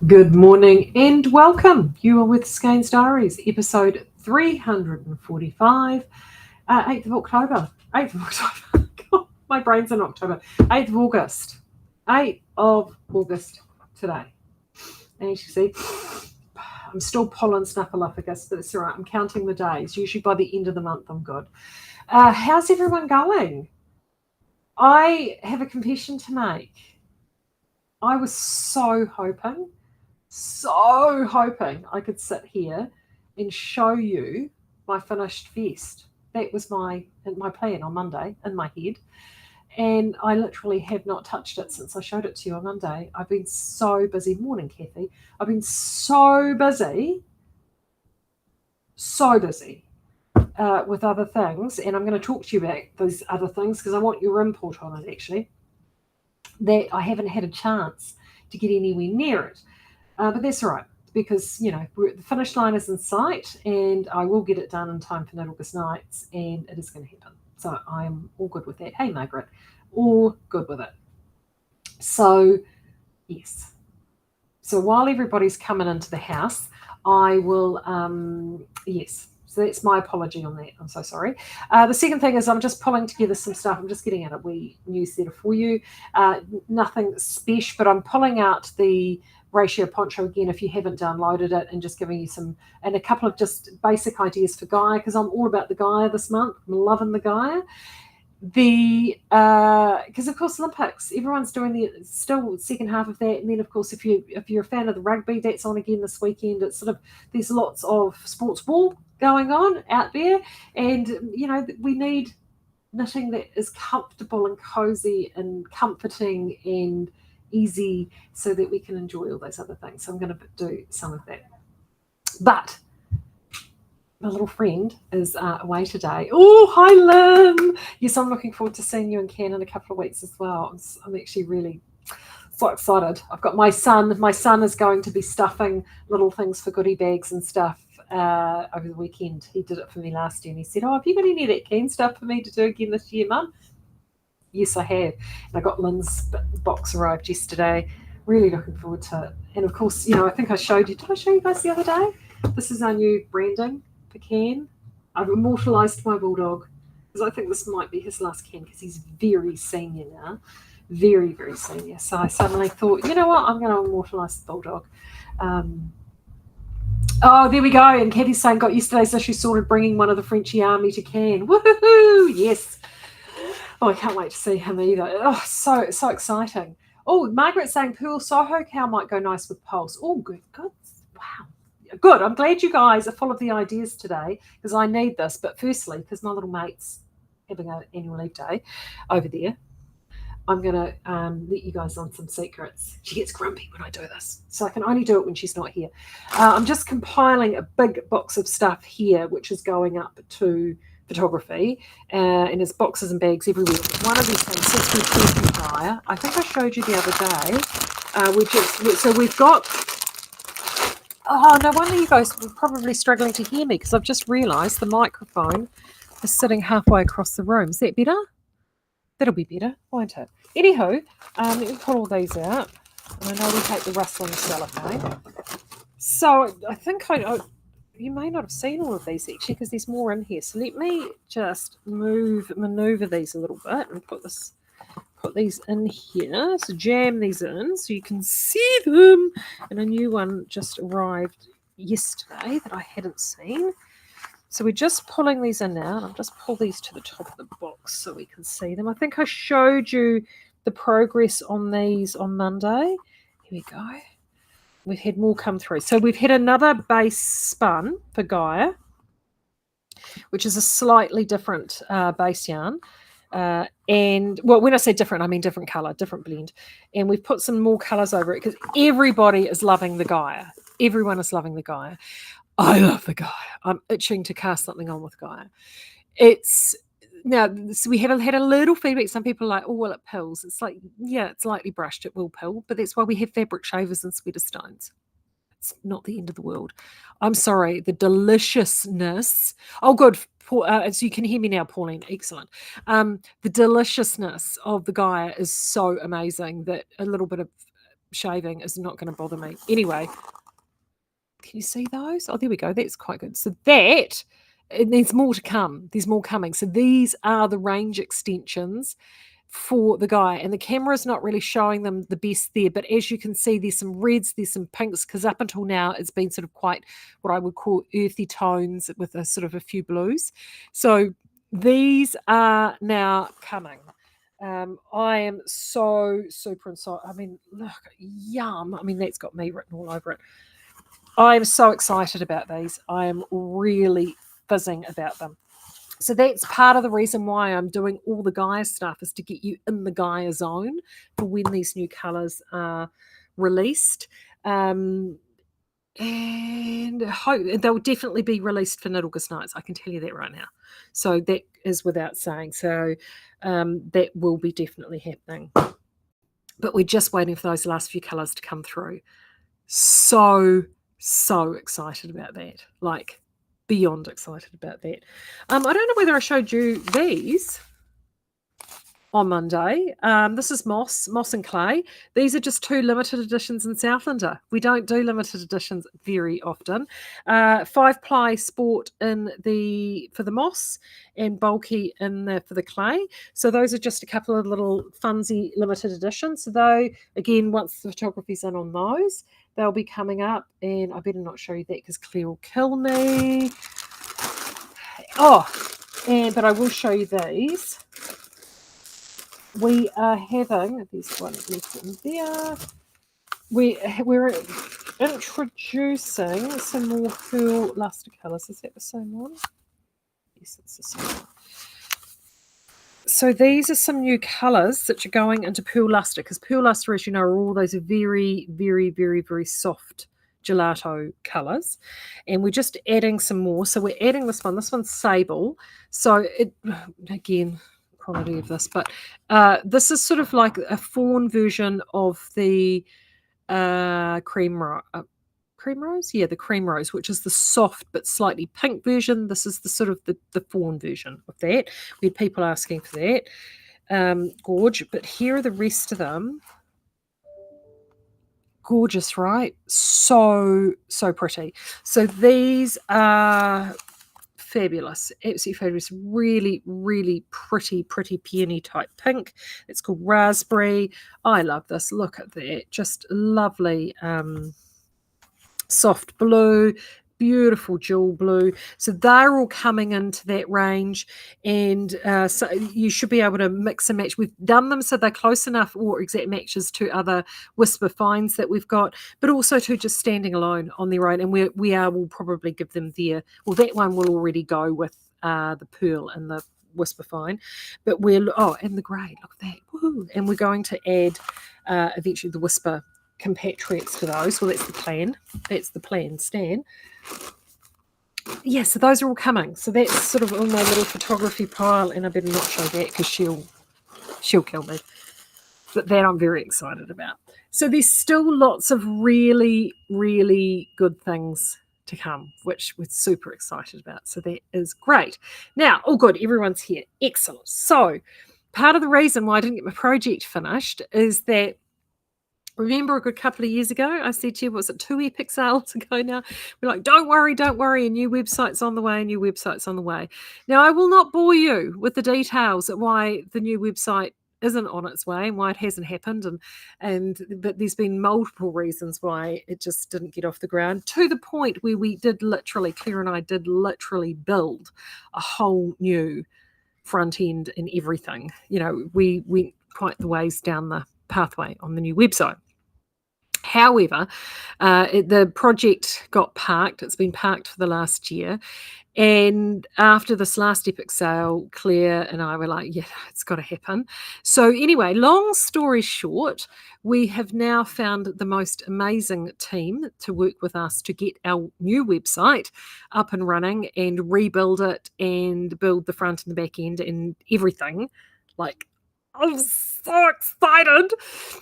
Good morning and welcome. You are with Skeinz Diaries, episode 345, 8th of October. 8th of October. God, my brain's in October. 8th of August. 8th of August today. And as you see, I'm still pollen snuffleupagus, but it's all right. I'm counting the days. Usually by the end of the month, I'm good. How's everyone going? I have a confession to make. I was so hoping I could sit here and show you my finished vest. That was my plan on Monday in my head. And I literally have not touched it since I showed it to you on Monday. I've been so busy. Morning, Kathy. I've been so busy with other things. And I'm going to talk to you about those other things because I want your input on it, actually, that I haven't had a chance to get anywhere near it. But that's all right because, the finish line is in sight and I will get it done in time for August nights and it is going to happen. So I'm all good with that. Hey, Margaret, all good with it. So, yes. So while everybody's coming into the house, I will, yes. So that's my apology on that. I'm so sorry. The second thing is I'm just pulling together some stuff. I'm just getting out a wee newsletter for you. Nothing special, but I'm pulling out the ratio poncho again if you haven't downloaded it and just giving you and a couple of just basic ideas for Gaia because I'm all about the Gaia this month. I'm loving the Gaia. Because of course Olympics, everyone's doing the still second half of that, and then of course if you're a fan of the rugby, that's on again this weekend. It's sort of there's lots of sports ball going on out there, and we need knitting that is comfortable and cozy and comforting and easy so that we can enjoy all those other things. So I'm going to do some of that, but my little friend is away today. Oh, hi, Lim. Yes, I'm looking forward to seeing you in Cannes in a couple of weeks as well. I'm actually really so excited. I've got my son. My son is going to be stuffing little things for goodie bags and stuff over the weekend. He did it for me last year and he said, have you got any of that Cannes stuff for me to do again this year, Mum? Yes, I have. And I got Lynn's box arrived yesterday. Really looking forward to it. And of course, I think I showed you. Did I show you guys the other day? This is our new branding for Cannes. I've immortalised my bulldog because I think this might be his last Cannes because he's very senior now. Very, very senior. So I suddenly thought, you know what? I'm going to immortalise the bulldog. Oh, there we go. And Kathy's saying, got yesterday's issue sorted, bringing one of the Frenchy army to Cannes. Woohoo! Yes. Oh, I can't wait to see him either. Oh, so exciting. Oh, Margaret's saying Pearl Soho cow might go nice with Pulse. Oh, good. Wow. Good. I'm glad you guys are full of the ideas today because I need this. But firstly, because my little mate's having an annual leave day over there, I'm going to let you guys on some secrets. She gets grumpy when I do this, so I can only do it when she's not here. I'm just compiling a big box of stuff here, which is going up to photography, and there's boxes and bags everywhere. One of these things, since we're talking Gaia, I think I showed you the other day, so we've got. Oh, no wonder you guys were probably struggling to hear me because I've just realised the microphone is sitting halfway across the room. Is that better? That'll be better, won't it? Anyhow, let me pull all these out. And I know we hate the rustling cellophane. So I think you may not have seen all of these actually because there's more in here. So let me just maneuver these a little bit and put these in here. So jam these in so you can see them. And a new one just arrived yesterday that I hadn't seen. So we're just pulling these in now, and I'll just pull these to the top of the box so we can see them. I think I showed you the progress on these on Monday. Here we go. We've had more come through. So we've had another base spun for Gaia, which is a slightly different base yarn. And well, when I say different, I mean different colour, different blend. And we've put some more colours over it because everybody is loving the Gaia. Everyone is loving the Gaia. I love the Gaia. I'm itching to cast something on with Gaia. So we have had a little feedback. Some people are like, oh, well, it pills. It's like, yeah, it's lightly brushed. It will pill. But that's why we have fabric shavers and sweater stones. It's not the end of the world. I'm sorry. The deliciousness. Oh, good. So you can hear me now, Pauline. Excellent. The deliciousness of the Gaia is so amazing that a little bit of shaving is not going to bother me. Anyway, can you see those? Oh, there we go. That's quite good. So that, and there's more to come. There's more coming. So these are the range extensions for the guy, and the camera is not really showing them the best there, but as you can see, there's some reds, there's some pinks, because up until now it's been sort of quite what I would call earthy tones with a sort of a few blues. So these are now coming. I am so super excited. I mean, look, yum. I mean, that's got me written all over it. I am so excited about these. I am really fizzing about them. So that's part of the reason why I'm doing all the Gaia stuff, is to get you in the Gaia zone for when these new colours are released. And they'll definitely be released for Nidalgus Nights. I can tell you that right now. So that is without saying. So that will be definitely happening. But we're just waiting for those last few colours to come through. So excited about that. Like, beyond excited about that. I don't know whether I showed you these on Monday. This is Moss and Clay. These are just 2 limited editions in Southlander. We don't do limited editions very often. 5-ply sport for the Moss, and bulky for the Clay. So those are just a couple of little funsy limited editions. So though, again, once the photography's in on those, they'll be coming up, and I better not show you that because Claire will kill me. But I will show you these. We are having, there's one left in there. We're introducing some more Pearl Luster colours. Is that the same one? Yes, it's the same one. So these are some new colours that are going into Pearl Luster, because Pearl Luster, as you know, are all those very, very, very, very soft gelato colours, and we're just adding some more. So we're adding this one. This one's sable. So it, again, quality of this, but this is sort of like a fawn version of the cream rose, yeah, the cream rose, which is the soft but slightly pink version. This is the sort of the fawn version of that. We had people asking for that. Gorge, but here are the rest of them. Gorgeous, right? So pretty. So these are fabulous, absolutely fabulous. Really, really pretty peony type pink. It's called raspberry. I love this. Look at that, just lovely. Soft blue, beautiful jewel blue. So they're all coming into that range, and so you should be able to mix and match. We've done them so they're close enough or exact matches to other Whisper Finds that we've got, but also to just standing alone on their own. And we'll probably give them that one will already go with the pearl and the Whisper Fine, but and the grey, look at that. Woo. And we're going to add eventually the Whisper compatriots to those. Well, that's the plan, Stan. Yeah, so those are all coming. So that's sort of on my little photography pile, and I better not show that because she'll kill me. But that I'm very excited about. So there's still lots of really, really good things to come, which we're super excited about. So that is great. Now, all good. Everyone's here. Excellent. So part of the reason why I didn't get my project finished is that, remember a good couple of years ago, I said to you, was it 2 epic sales ago now? We're like, don't worry, a new website's on the way, Now, I will not bore you with the details of why the new website isn't on its way and why it hasn't happened. But there's been multiple reasons why it just didn't get off the ground, to the point where Claire and I did literally build a whole new front end and everything. You know, we went quite the ways down the pathway on the new website. However, the project got parked. It's been parked for the last year. And after this last epic sale, Claire and I were like, yeah, it's got to happen. So anyway, long story short, we have now found the most amazing team to work with us to get our new website up and running and rebuild it and build the front and the back end and everything. Like, I'm so excited.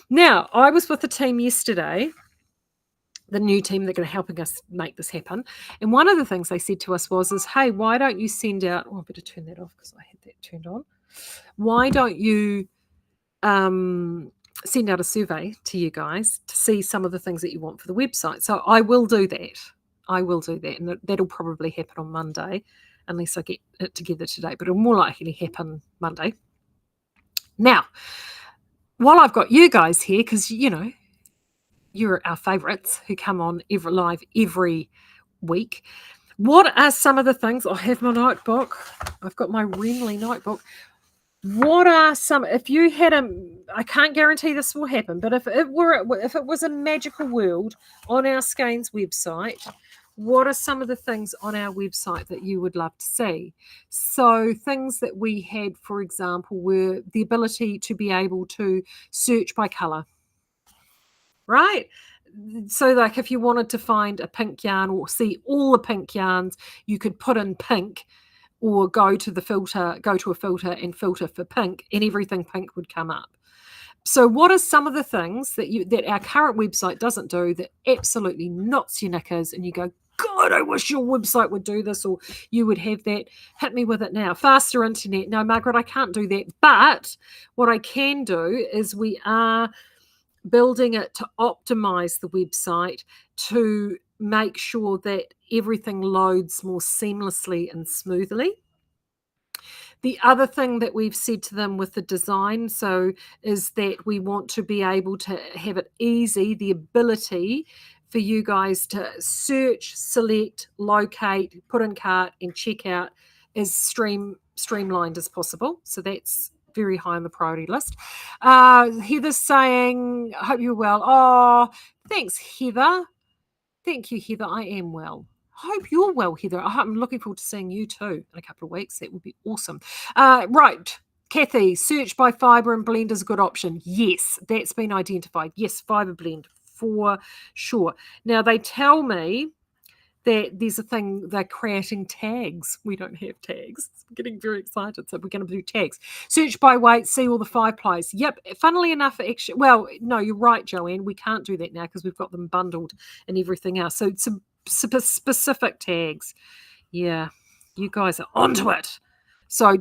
Now, I was with the team yesterday, the new team that are helping us make this happen. And one of the things they said to us was, hey, why don't you send out, I better turn that off because I had that turned on. Why don't you send out a survey to you guys to see some of the things that you want for the website. So I will do that. And that'll probably happen on Monday, unless I get it together today, but it'll more likely happen Monday. Now, while I've got you guys here, because, you're our favourites who come on live every week, what are some of the things? I have my notebook. I've got my Renly notebook. What are some, if you had I can't guarantee this will happen, but if it was a magical world on our Skeinz website, what are some of the things on our website that you would love to see? So things that we had, for example, were the ability to be able to search by colour, right? So like if you wanted to find a pink yarn or see all the pink yarns, you could put in pink, or go to a filter and filter for pink, and everything pink would come up. So what are some of the things that our current website doesn't do that absolutely knocks your knickers and you go, God, I wish your website would do this, or you would have that? Hit me with it now. Faster internet. No, Margaret, I can't do that. But what I can do is we are building it to optimize the website to make sure that everything loads more seamlessly and smoothly. The other thing that we've said to them with the design, is that we want to be able to have it easy, the ability for you guys to search, select, locate, put in cart, and check out as streamlined as possible. So that's very high on the priority list. Heather's saying, I hope you're well. Oh, thanks, Heather. Thank you, Heather. I am well. I hope you're well, Heather. I'm looking forward to seeing you too in a couple of weeks. That would be awesome. Right. Kathy, search by fibre and blend is a good option. Yes, that's been identified. Yes, fibre blend for sure. Now, they tell me that there's a thing, they're creating tags. We don't have tags. I'm getting very excited. So we're going to do tags. Search by weight, see all the 5 plies. Yep. Funnily enough, actually, well, no, you're right, Joanne. We can't do that now because we've got them bundled and everything else. So some specific tags. Yeah. You guys are onto it. So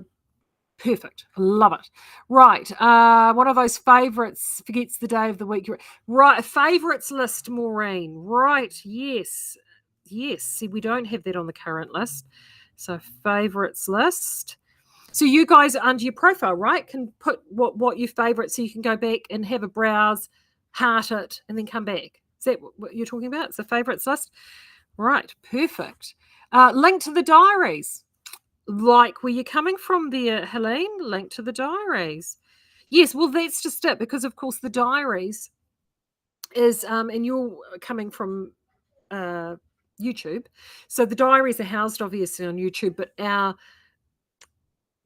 perfect. Love it. Right. One of those favourites forgets the day of the week. Right. Favourites list, Maureen. Right. Yes. See, we don't have that on the current list. So favourites list. So you guys under your profile, right, can put what your favourite, so you can go back and have a browse, heart it, and then come back. Is that what you're talking about? It's a favourites list? Right. Perfect. Link to the diaries. Like where you're coming from there, Helene, link to the diaries. Yes, well, that's just it, because of course the diaries is, and you're coming from YouTube, so the diaries are housed obviously on YouTube, but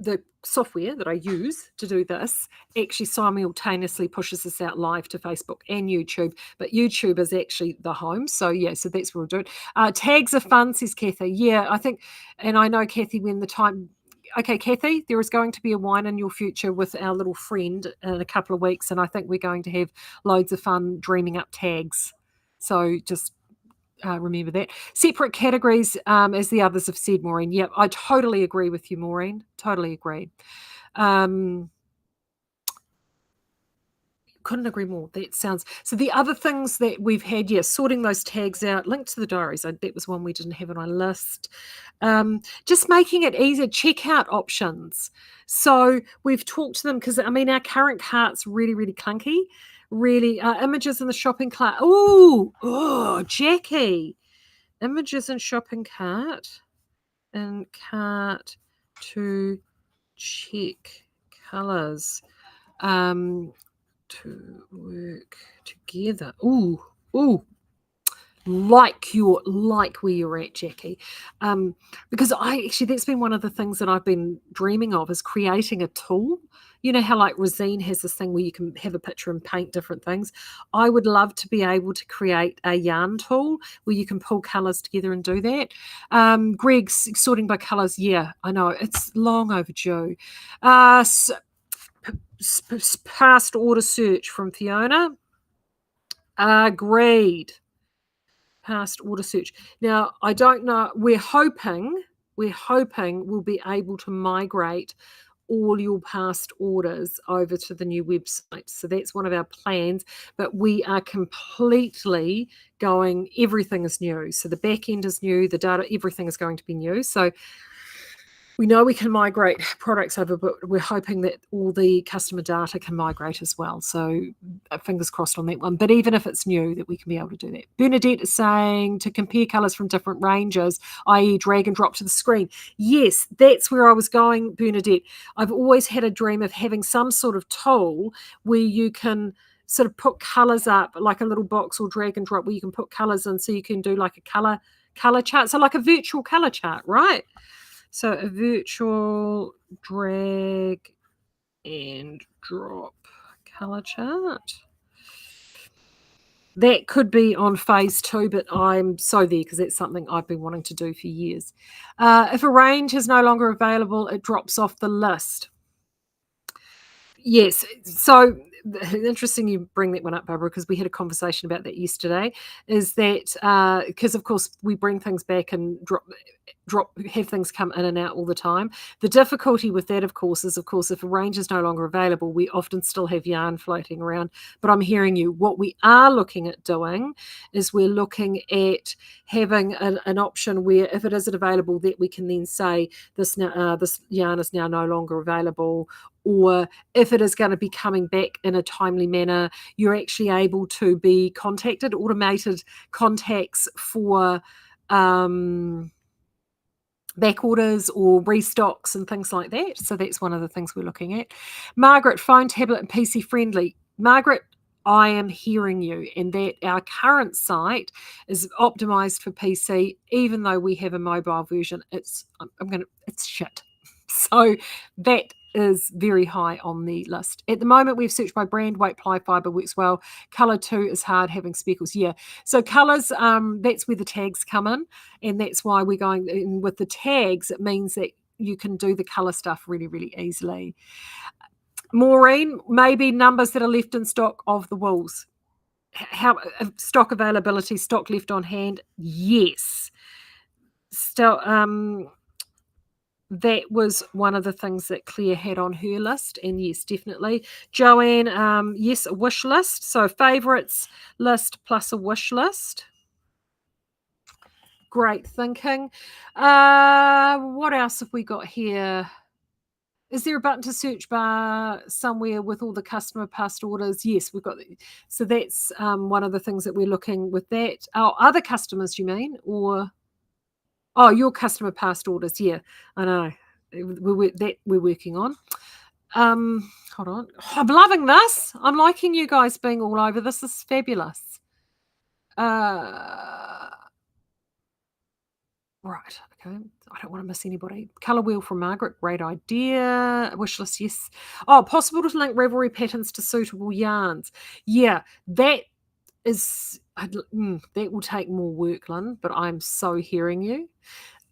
the software that I use to do this actually simultaneously pushes this out live to Facebook and YouTube, but YouTube is actually the home. So yeah, so that's what we'll do. Tags are fun, says Kathy. Yeah, I think, and I know, Kathy, when the time, okay, Kathy, there is going to be a wine in your future with our little friend in a couple of weeks, and I think we're going to have loads of fun dreaming up tags. So just remember that. Separate categories, as the others have said, Maureen. Yep, I totally agree with you, Maureen. Totally agree. Couldn't agree more. That sounds, so the other things that we've had, yes, sorting those tags out, linked to the diaries. That was one we didn't have on our list. Just making it easier, checkout options. So we've talked to them because, I mean, our current cart's really, really clunky. Really, images in the shopping cart. Oh, Jackie. Images in shopping cart and cart to check colours. To work together. Ooh, like where you're at, Jackie. Because that's been one of the things that I've been dreaming of, is creating a tool. You know how like Rosine has this thing where you can have a picture and paint different things. I would love to be able to create a yarn tool where you can pull colours together and do that. Greg's sorting by colours. Yeah, I know, it's long overdue. Past order search from Fiona. Agreed. Past order search. Now, I don't know. We're hoping we'll be able to migrate all your past orders over to the new website. So that's one of our plans, but we are completely going, everything is new. So the back end is new, the data, everything is going to be new. So we know we can migrate products over, but we're hoping that all the customer data can migrate as well. So fingers crossed on that one. But even if it's new, that we can be able to do that. Bernadette is saying to compare colours from different ranges, i.e. drag and drop to the screen. Yes, that's where I was going, Bernadette. I've always had a dream of having some sort of tool where you can sort of put colours up, like a little box or drag and drop where you can put colours in, so you can do like a colour chart. So like a virtual colour chart, right? So a virtual drag and drop colour chart. That could be on phase 2, but I'm so there because that's something I've been wanting to do for years. If a range is no longer available, it drops off the list. Yes. So interesting you bring that one up, Barbara, because we had a conversation about that yesterday. Is that because of course we bring things back and have things come in and out all the time. The difficulty with that, of course, is if a range is no longer available, we often still have yarn floating around. But I'm hearing you. What we are looking at doing is we're looking at having an option where if it isn't available, that we can then say this yarn is now no longer available. Or if it is going to be coming back in a timely manner, you're actually able to be contacted, automated contacts for back orders or restocks and things like that. So that's one of the things we're looking at. Margaret, phone, tablet and PC friendly. Margaret, I am hearing you, and that our current site is optimized for PC, even though we have a mobile version. It's shit. So that is very high on the list. At the moment, we've searched by brand, weight, ply, fibre works well. Colour too is hard, having speckles. Yeah. So colours, that's where the tags come in, and that's why we're going in with the tags. It means that you can do the colour stuff really, really easily. Maureen, maybe numbers that are left in stock of the wools. How stock availability, stock left on hand? Yes. Still, that was one of the things that Claire had on her list, and yes, definitely. Joanne, yes, a wish list. So favourites list plus a wish list. Great thinking. What else have we got here? Is there a button to search bar somewhere with all the customer past orders? Yes, we've got. So that's one of the things that we're looking with that. Oh, other customers, you mean? Or, oh, your customer past orders. Yeah, I know. We're working on. Hold on. Oh, I'm loving this. I'm liking you guys being all over. This is fabulous. Right, okay. I don't want to miss anybody. Colour wheel from Margaret, great idea. Wish list, yes. Oh, possible to link Ravelry patterns to suitable yarns. Yeah, that is that will take more work, Lynn, but I'm so hearing you.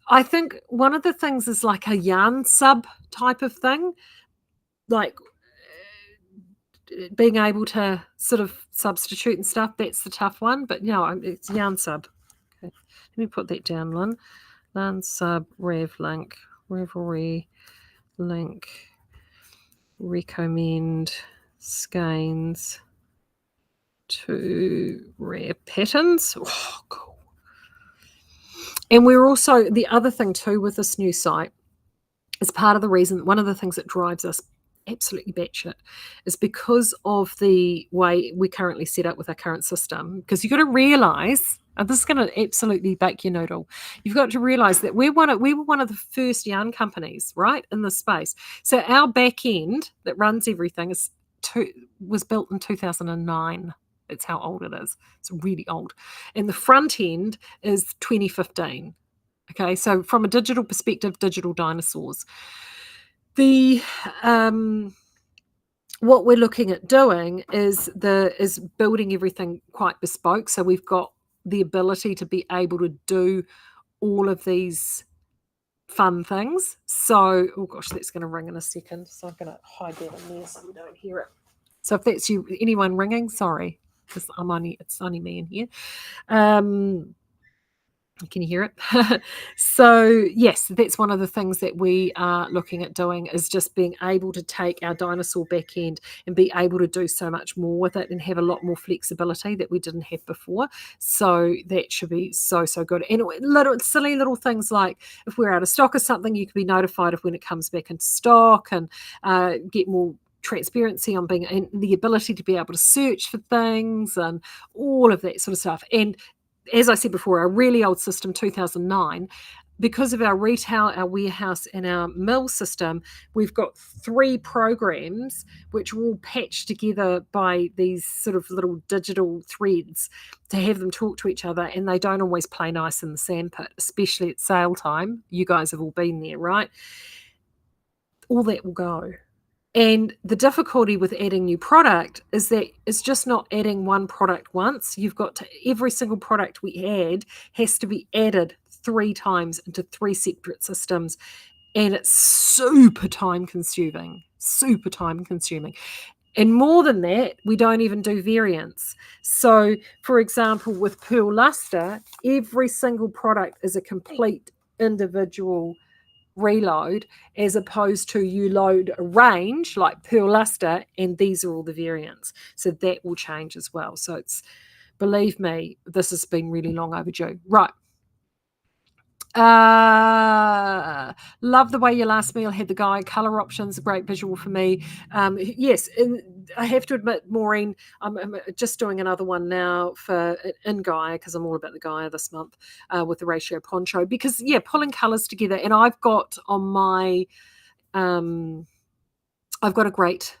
I think one of the things is like a yarn sub type of thing, like being able to sort of substitute and stuff. That's the tough one, but no, it's yarn sub. Okay. Let me put that down, Lynn. Land sub rev link Revelry link recommend Skeinz to rare patterns. Oh, cool. And we're also, the other thing too with this new site is part of the reason, one of the things that drives us absolutely batshit is because of the way we currently set up with our current system. Because you've got to realise, and this is going to absolutely bake your noodle, you've got to realise that we were one of the first yarn companies, right, in this space. So our back end that runs everything was built in 2009. That's how old it is. It's really old. And the front end is 2015. Okay, so from a digital perspective, digital dinosaurs. The what we're looking at doing is building everything quite bespoke. So we've got the ability to be able to do all of these fun things. So, oh gosh, that's going to ring in a second. So I'm going to hide that in there so we don't hear it. So if that's you, anyone ringing, sorry, because it's only me in here. Can you hear it? So yes, that's one of the things that we are looking at doing, is just being able to take our dinosaur back end and be able to do so much more with it and have a lot more flexibility that we didn't have before. So that should be so good. And little silly little things like, if we're out of stock of something, you can be notified of when it comes back into stock, and get more transparency on being, and the ability to be able to search for things and all of that sort of stuff. And as I said before, our really old system, 2009, because of our retail, our warehouse, and our mill system, we've got 3 programs which are all patched together by these sort of little digital threads to have them talk to each other, and they don't always play nice in the sandpit, especially at sale time. You guys have all been there, right? All that will go. And the difficulty with adding new product is that it's just not adding one product once. You've got to, every single product we add has to be added 3 times into 3 separate systems. And it's super time consuming. And more than that, we don't even do variants. So, for example, with Pearl Luster, every single product is a complete individual reload, as opposed to you load a range like Pearl Luster and these are all the variants. So that will change as well. So it's, believe me, this has been really long overdue. Right. Love the way your last meal had the guide. Color options, a great visual for me. Yes, and I have to admit, Maureen, I'm just doing another one now for in Gaia, because I'm all about the Gaia this month, with the ratio poncho, because pulling colors together. And I've got on my I've got a great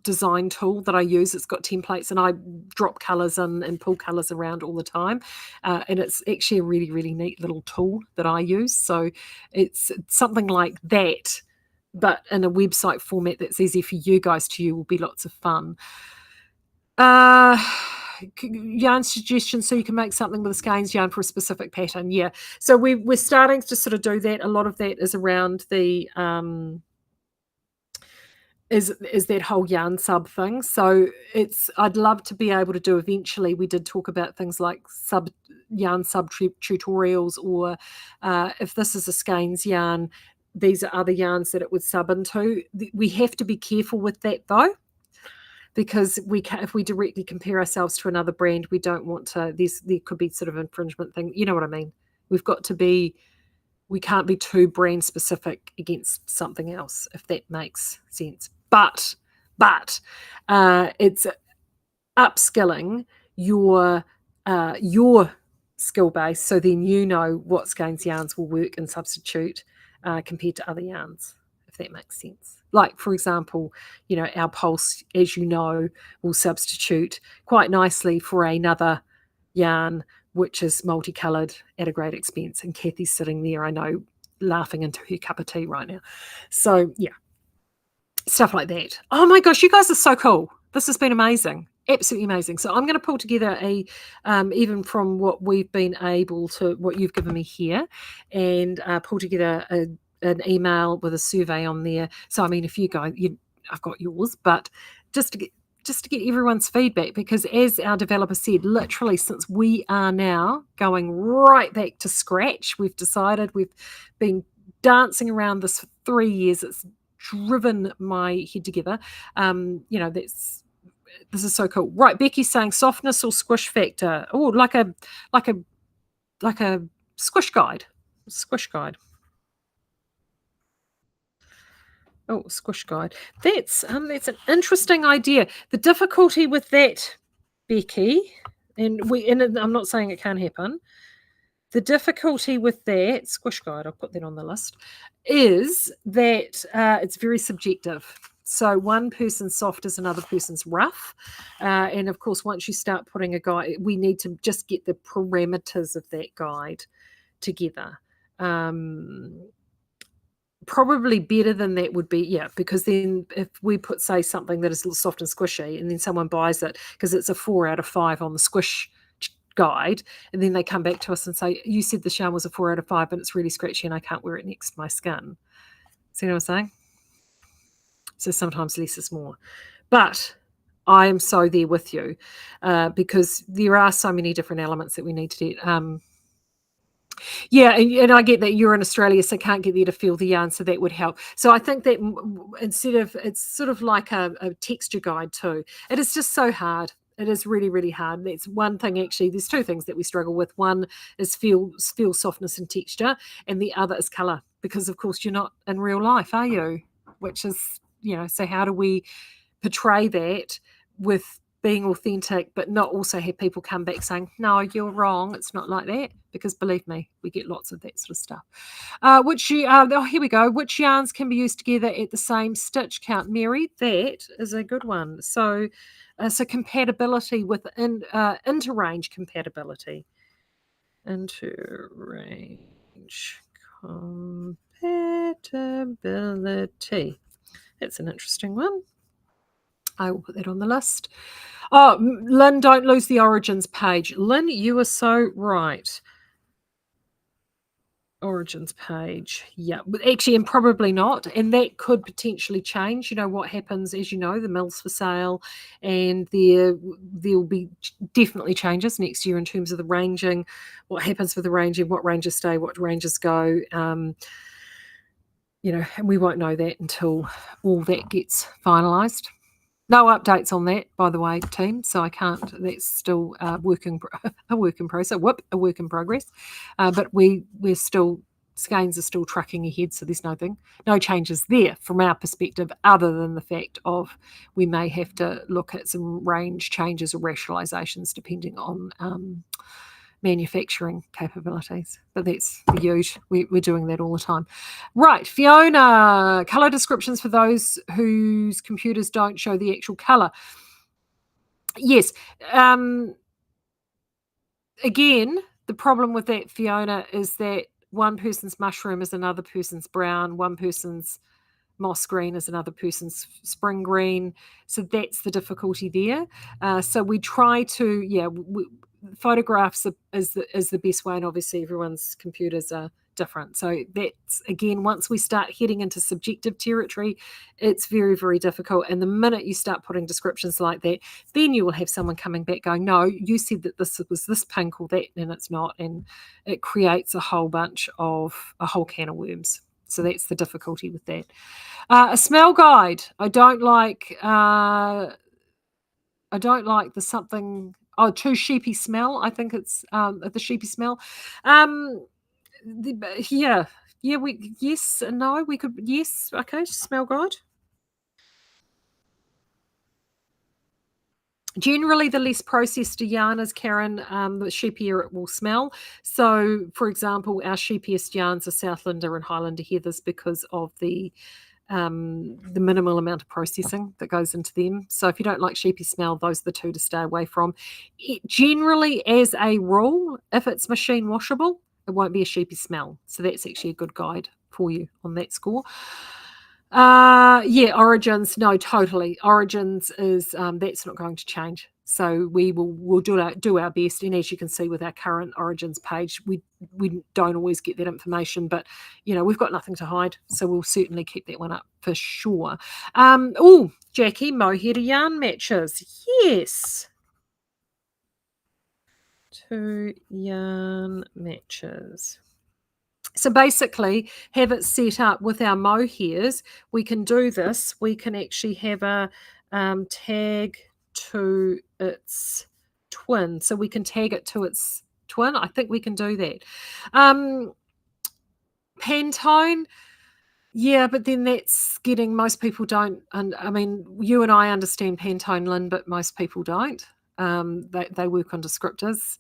design tool that I use. It's got templates, and I drop colors and pull colors around all the time. And it's actually a really, really neat little tool that I use. So it's something like that, but in a website format that's easy for you guys to use, will be lots of fun. Yarn suggestions, so you can make something with a Skeinz yarn for a specific pattern. Yeah. So we're starting to sort of do that. A lot of that is around the is that whole yarn sub thing. So I'd love to be able to do eventually. We did talk about things like yarn sub tutorials, or if this is a Skeinz yarn, these are other yarns that it would sub into. We have to be careful with that though, because if we directly compare ourselves to another brand, we don't want to. There could be sort of infringement thing. You know what I mean? We've got to be. We can't be too brand specific against something else, if that makes sense. But it's upskilling your skill base, so then you know what Skeinz yarns will work and substitute compared to other yarns, if that makes sense. Like, for example, our pulse, as you know, will substitute quite nicely for another yarn which is multicolored at a great expense. And Kathy's sitting there, I know, laughing into her cup of tea right now. So yeah, stuff like that. Oh my gosh, you guys are so cool. This has been amazing. Absolutely amazing. So I'm going to pull together even from what we've been able to, what you've given me here, and pull together an email with a survey on there. So I mean, if you guys, I've got yours, but just to get everyone's feedback, because as our developer said, literally since we are now going right back to scratch, we've decided, we've been dancing around this for 3 years. It's driven my head together. This is so cool. Right, Becky's saying softness or squish factor. Oh, like a squish guide. Squish guide. Oh, squish guide. That's an interesting idea. The difficulty with that, Becky, and I'm not saying it can't happen. The difficulty with that squish guide, I'll put that on the list, is that it's very subjective. So one person's soft is another person's rough. And of course, once you start putting a guide, we need to just get the parameters of that guide together. Probably better than that would be, because then if we put, say, something that is a little soft and squishy, and then someone buys it because it's a 4 out of 5 on the squish guide, and then they come back to us and say, you said the yarn was a 4 out of 5 and it's really scratchy and I can't wear it next to my skin. See what I'm saying? So sometimes less is more. But I am so there with you, because there are so many different elements that we need to do. Yeah, and I get that you're in Australia, so can't get there to feel the yarn, so that would help. So I think that instead of, it's sort of like a texture guide too. It is just so hard. It is really, really hard. That's one thing, actually. There's two things that we struggle with. One is feel softness and texture, and the other is colour, because of course you're not in real life, are you? Which is, so how do we portray that with being authentic, but not also have people come back saying, no, you're wrong, it's not like that? Because believe me, we get lots of that sort of stuff. Here we go. Which yarns can be used together at the same stitch count? Mary, that is a good one. So compatibility with interrange compatibility. Interrange compatibility. That's an interesting one. I will put that on the list. Oh, Lynn, don't lose the origins page. Lynn, you are so right. Origins page. Yeah, but actually, and probably not. And that could potentially change. What happens, as you know, the mill's for sale, and there will be definitely changes next year in terms of the ranging, what happens with the ranging, what ranges stay, what ranges go. And we won't know that until all that gets finalised. No updates on that, by the way, team. So I can't. That's still a work in progress. A work in progress. But we're still, Skeinz are still trucking ahead. So there's no changes there from our perspective, other than the fact of we may have to look at some range changes or rationalisations depending on manufacturing capabilities. But that's the huge. We're doing that all the time. Right, Fiona, colour descriptions for those whose computers don't show the actual colour. Yes. Again, the problem with that, Fiona, is that one person's mushroom is another person's brown, one person's moss green is another person's spring green. So that's the difficulty there. So we try to, photographs is the best way, and obviously everyone's computers are different. So that's, again, once we start heading into subjective territory, it's very, very difficult. And the minute you start putting descriptions like that, then you will have someone coming back going, no, you said that this was this pink or that, and it's not. And it creates a whole can of worms. So that's the difficulty with that. A smell guide. I don't like the something. Oh, too sheepy smell. I think it's the sheepy smell. Yeah. Yes, no. We could. Yes. Okay. Smell guide. Generally, the less processed a yarn is, Karen, the sheepier it will smell. So, for example, our sheepiest yarns are Southlander and Highlander heathers because of the minimal amount of processing that goes into them. So if you don't like sheepy smell, those are the two to stay away from. Generally, as a rule, if it's machine washable, it won't be a sheepy smell. So that's actually a good guide for you on that score. Origins, no, totally. Origins is that's not going to change. So we'll do our best, and as you can see with our current Origins page, we don't always get that information, but we've got nothing to hide, so we'll certainly keep that one up for sure. Jackie, mohair yarn matches, yes. 2 yarn matches. So basically, have it set up with our mohairs. We can do this. We can actually have a tag to its twin. So we can tag it to its twin. I think we can do that. Pantone. Yeah, but then that's getting, most people don't, and I mean, you and I understand Pantone, Lynn, but most people don't. They work on descriptors,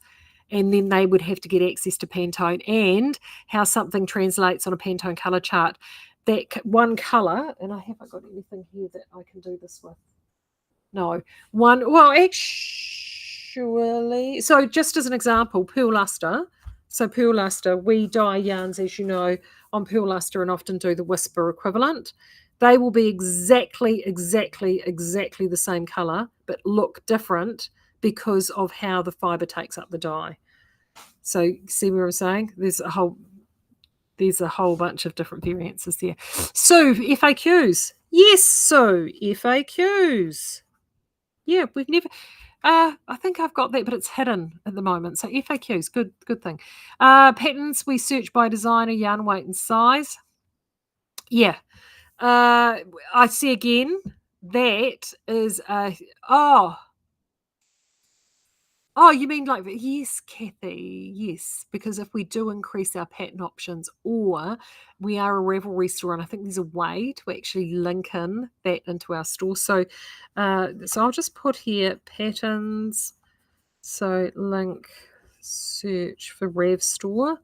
and then they would have to get access to Pantone and how something translates on a Pantone color chart. That one color, and I haven't got anything here that I can do this with. No, actually, so just as an example, Pearl Luster. So Pearl Luster, we dye yarns, as you know, on Pearl Luster and often do the Whisper equivalent. They will be exactly the same color, but look different because of how the fiber takes up the dye. So see what I'm saying? There's a whole bunch of different variances there. So FAQs. Yes, so FAQs. Yeah, we've never. I think I've got that, but it's hidden at the moment. So FAQs, good thing. Patterns, we search by designer, yarn weight, and size. Yeah. I see again. That is a oh. Oh, you mean like yes, Kathy, yes, because if we do increase our pattern options or we are a Ravelry store, and I think there's a way to actually link in that into our store. So I'll just put here patterns. So link search for Rev store.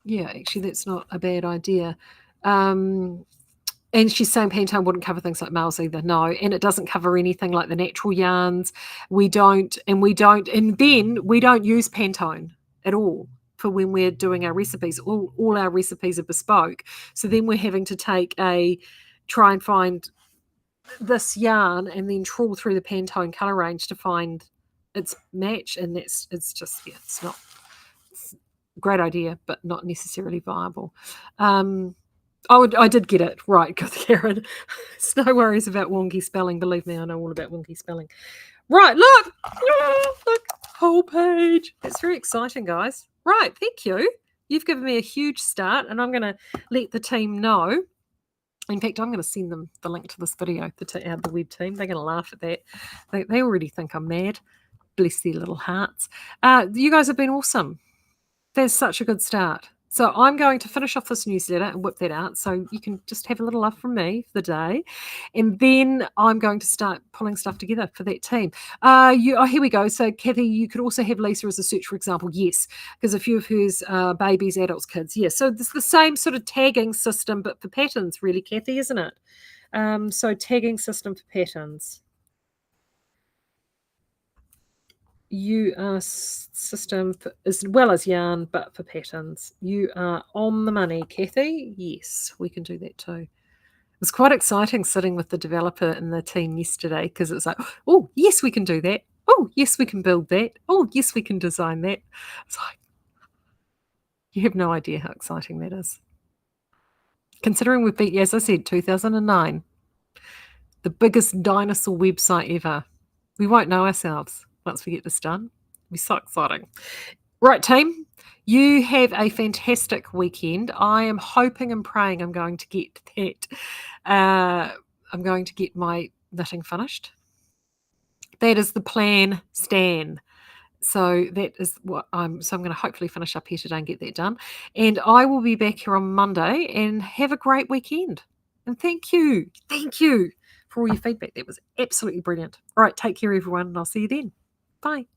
Yeah, actually that's not a bad idea. And she's saying Pantone wouldn't cover things like males either. No, and it doesn't cover anything like the natural yarns. We don't, and then we don't use Pantone at all for when we're doing our recipes. All our recipes are bespoke. So then we're having to try and find this yarn and then trawl through the Pantone color range to find its match. And it's not, it's a great idea, but not necessarily viable. I did get it right, Karen. It's no worries about wonky spelling. Believe me, I know all about wonky spelling. Right, look, whole page. It's very exciting, guys. Right, thank you. You've given me a huge start, and I'm going to let the team know. In fact, I'm going to send them the link to this video, the web team. They're going to laugh at that. They already think I'm mad. Bless their little hearts. You guys have been awesome. There's such a good start. So I'm going to finish off this newsletter and whip that out so you can just have a little love from me for the day. And then I'm going to start pulling stuff together for that team. Here we go. So Kathy, you could also have Lisa as a search, for example. Yes, because a few of hers babies, adults, kids. Yeah, so it's the same sort of tagging system, but for patterns, really, Kathy, isn't it? So tagging system for patterns. You are system as well as yarn, but for patterns. You are on the money, Kathy. Yes, we can do that too. It was quite exciting sitting with the developer and the team yesterday because it was like, oh, yes, we can do that. Oh, yes, we can build that. Oh, yes, we can design that. It's like, you have no idea how exciting that is. Considering we've beat, as I said, 2009, the biggest dinosaur website ever. We won't know ourselves once we get this done. It'll be so exciting. Right, team, you have a fantastic weekend. I am hoping and praying I'm going to get that. I'm going to get my knitting finished. That is the plan, Stan. So that is what I'm going to hopefully finish up here today and get that done. And I will be back here on Monday, and have a great weekend. And thank you for all your feedback. That was absolutely brilliant. All right, take care, everyone, and I'll see you then. Bye.